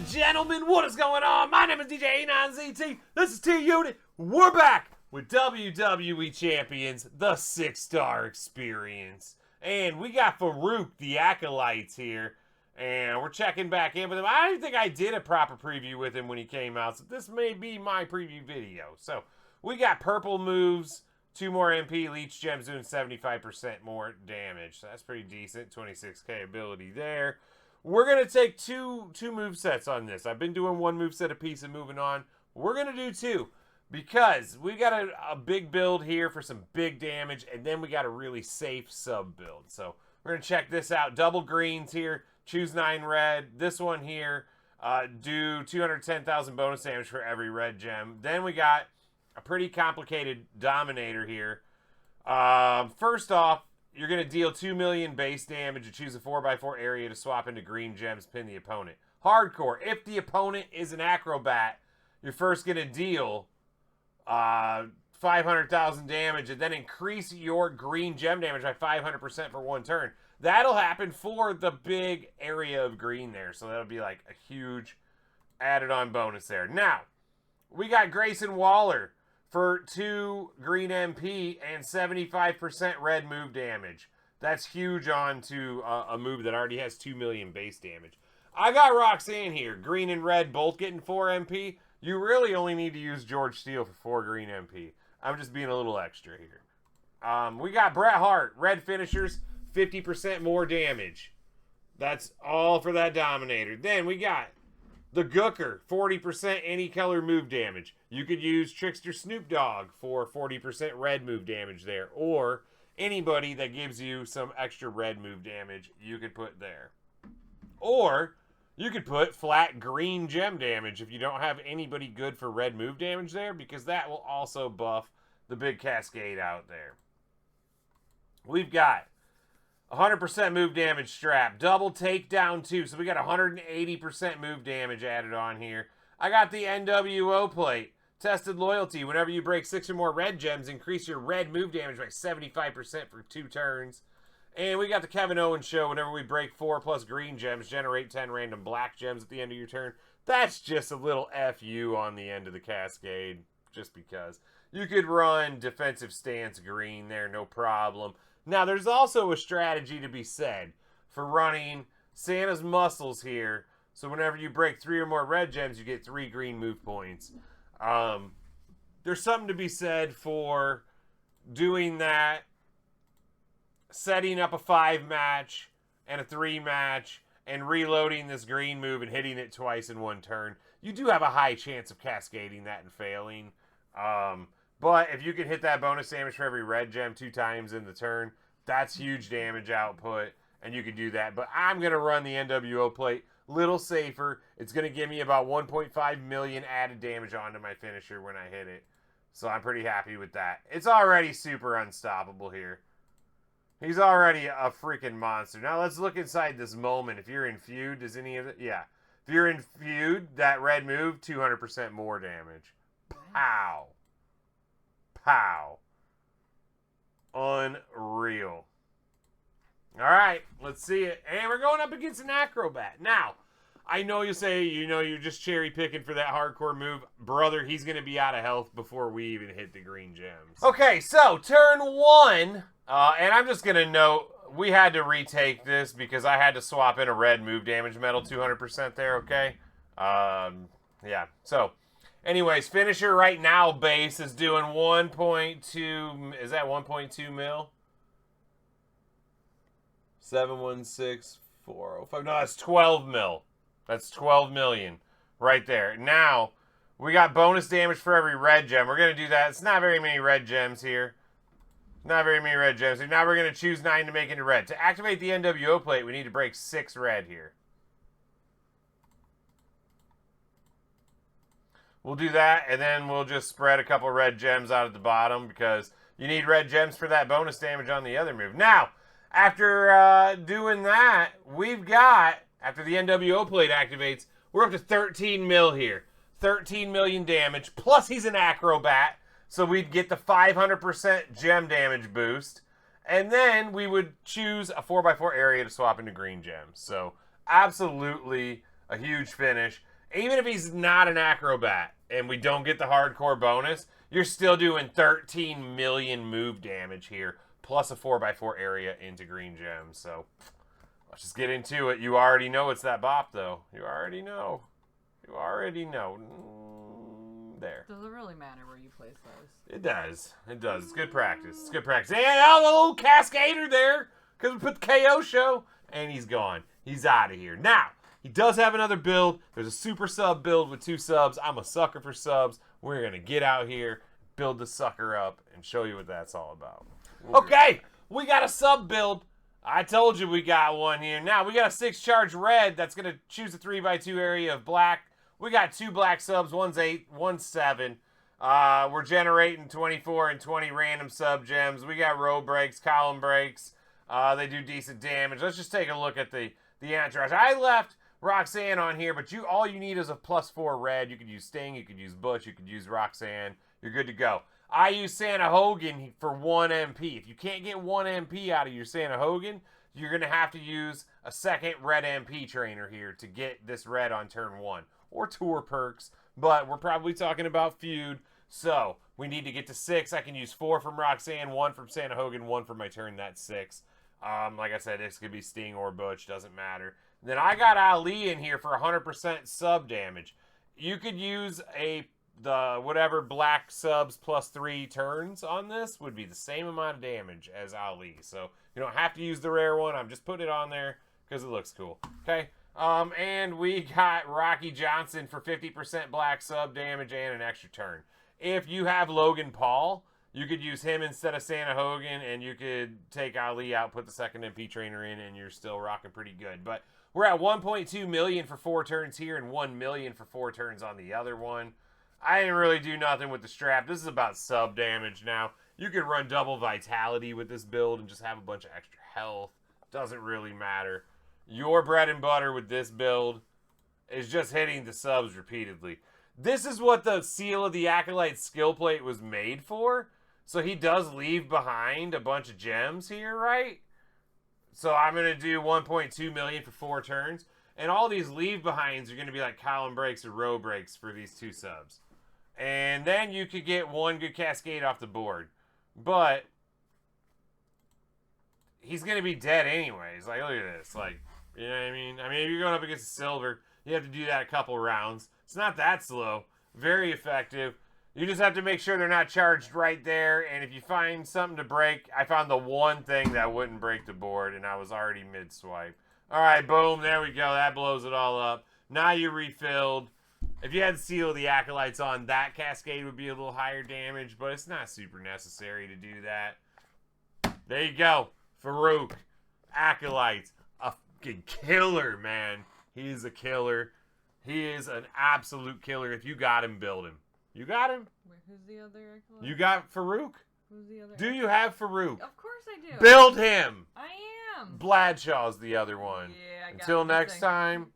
gentlemen, what is going on? My name is djanonzt. This is T-Unit. We're back with WWE Champions, the 6-Star Experience. And we got Farooq, the Acolytes here. And we're checking back in with him. I don't think I did a proper preview with him when he came out, so this may be my preview video. So, we got purple moves, 2 more MP, leech gems doing 75% more damage. So that's pretty decent, 26k ability there. We're going to take two movesets on this. I've been doing 1 moveset apiece and moving on. We're going to do 2 because we got a big build here for some big damage, and then we got a really safe sub build. So, we're going to check this out. Double greens here. Choose 9 red. This one here, do 210,000 bonus damage for every red gem. Then we got a pretty complicated Dominator here. First off, you're going to deal 2 million base damage and choose a 4x4 area to swap into green gems, pin the opponent. Hardcore. If the opponent is an acrobat, you're first going to deal 500,000 damage and then increase your green gem damage by 500% for 1 turn. That'll happen for the big area of green there. So that'll be like a huge added on bonus there. Now, we got Grayson Waller for 2 green MP and 75% red move damage. That's huge on to a move that already has 2 million base damage. I got Roxanne here. Green and red both getting 4 MP. You really only need to use George Steele for 4 green MP. I'm just being a little extra here. We got Bret Hart. Red finishers. 50% more damage. That's all for that Dominator. Then we got the Gooker, 40% any color move damage. You could use Trickster Snoop Dogg for 40% red move damage there. Or anybody that gives you some extra red move damage, you could put there. Or you could put flat green gem damage if you don't have anybody good for red move damage there, because that will also buff the big cascade out there. We've got 100% move damage strap. Double takedown too. So we got 180% move damage added on here. I got the NWO plate. Tested loyalty. Whenever you break 6 or more red gems, increase your red move damage by 75% for 2 turns. And we got the Kevin Owens show. Whenever we break 4 plus green gems, generate 10 random black gems at the end of your turn. That's just a little FU on the end of the cascade. Just because. You could run defensive stance green there, no problem. Now, there's also a strategy to be said for running Santa's muscles here. So whenever you break 3 or more red gems, you get 3 green move points. There's something to be said for doing that, setting up a 5 match and a 3 match, and reloading this green move and hitting it twice in 1 turn. You do have a high chance of cascading that and failing. But if you can hit that bonus damage for every red gem 2 times in the turn, that's huge damage output, and you can do that. But I'm going to run the NWO plate little safer. It's going to give me about 1.5 million added damage onto my finisher when I hit it. So I'm pretty happy with that. It's already super unstoppable here. He's already a freaking monster. Now let's look inside this moment. If you're in feud, does any of it? Yeah. If you're in feud, that red move, 200% more damage. Pow. Pow. Unreal. Alright, let's see it. And we're going up against an acrobat. Now, I know you say, you're just cherry picking for that hardcore move. Brother, he's going to be out of health before we even hit the green gems. Okay, so turn 1. And I'm just going to note, we had to retake this because I had to swap in a red move damage medal, 200% there, okay? Yeah, so anyways, finisher right now base is doing 1.2, is that 1.2 mil? 716405. No, that's 12 mil. That's 12 million right there. Now, we got bonus damage for every red gem. We're going to do that. It's not very many red gems here. Not very many red gems here. Now we're going to choose 9 to make into red. To activate the NWO plate, we need to break 6 red here. We'll do that, and then we'll just spread a couple red gems out at the bottom because you need red gems for that bonus damage on the other move. Now, after doing that, we've got, after the NWO plate activates, we're up to 13 mil here. 13 million damage, plus he's an acrobat, so we'd get the 500% gem damage boost. And then we would choose a 4x4 area to swap into green gems. So absolutely a huge finish. Even if he's not an acrobat and we don't get the hardcore bonus, you're still doing 13 million move damage here, plus a 4x4 area into green gems. So let's just get into it. You already know it's that bop, though. You already know. You already know. There. Does it really matter where you place those? It does. It does. It's good practice. It's good practice. And oh, the little cascader there, because we put the KO show, and he's gone. He's out of here. Now, he does have another build. There's a super sub build with 2 subs. I'm a sucker for subs. We're going to get out here, build the sucker up, and show you what that's all about. Okay, we got a sub build. I told you we got one here. Now, we got a 6-charge red that's going to choose a 3x2 area of black. We got 2 black subs. One's 8, one's 7. We're generating 24 and 20 random sub gems. We got row breaks, column breaks. They do decent damage. Let's just take a look at the entourage. I left Roxanne on here, but all you need is a +4 red. You could use Sting, you could use Butch, you could use Roxanne. You're good to go. I use Santa Hogan for 1 MP. If you can't get 1 MP out of your Santa Hogan, you're going to have to use a second red MP trainer here to get this red on turn 1. Or tour perks, but we're probably talking about feud. So we need to get to 6. I can use 4 from Roxanne, 1 from Santa Hogan, 1 for my turn. That's 6. Like I said, this could be Sting or Butch, doesn't matter. Then I got Ali in here for 100% sub damage. You could use the whatever black subs +3 turns on this would be the same amount of damage as Ali. So you don't have to use the rare one. I'm just putting it on there because it looks cool. Okay. And we got Rocky Johnson for 50% black sub damage and an extra turn. If you have Logan Paul, you could use him instead of Santa Hogan, and you could take Ali out, put the second MP trainer in, and you're still rocking pretty good. But we're at 1.2 million for 4 turns here and 1 million for 4 turns on the other one. I didn't really do nothing with the strap. This is about sub damage now. You could run double vitality with this build and just have a bunch of extra health. Doesn't really matter. Your bread and butter with this build is just hitting the subs repeatedly. This is what the Seal of the Acolytes skill plate was made for. So he does leave behind a bunch of gems here, right? So I'm going to do 1.2 million for 4 turns. And all these leave behinds are going to be like column breaks or row breaks for these 2 subs. And then you could get 1 good cascade off the board. But he's going to be dead anyways. Like, look at this. Like, you know what I mean? I mean, if you're going up against Silver, you have to do that a couple rounds. It's not that slow. Very effective. You just have to make sure they're not charged right there. And if you find something to break, I found the one thing that wouldn't break the board, and I was already mid-swipe. All right, boom. There we go. That blows it all up. Now you're refilled. If you had Seal of the Acolytes on, that cascade would be a little higher damage, but it's not super necessary to do that. There you go. Farooq. Acolytes. A fucking killer, man. He is a killer. He is an absolute killer. If you got him, build him. You got him? Wait, who's the other Acolyte? You got Farooq? Who's the other Do you have Farooq? Of course I do. Build him! I am. Bladshaw's the other one. Yeah, I got Until next time.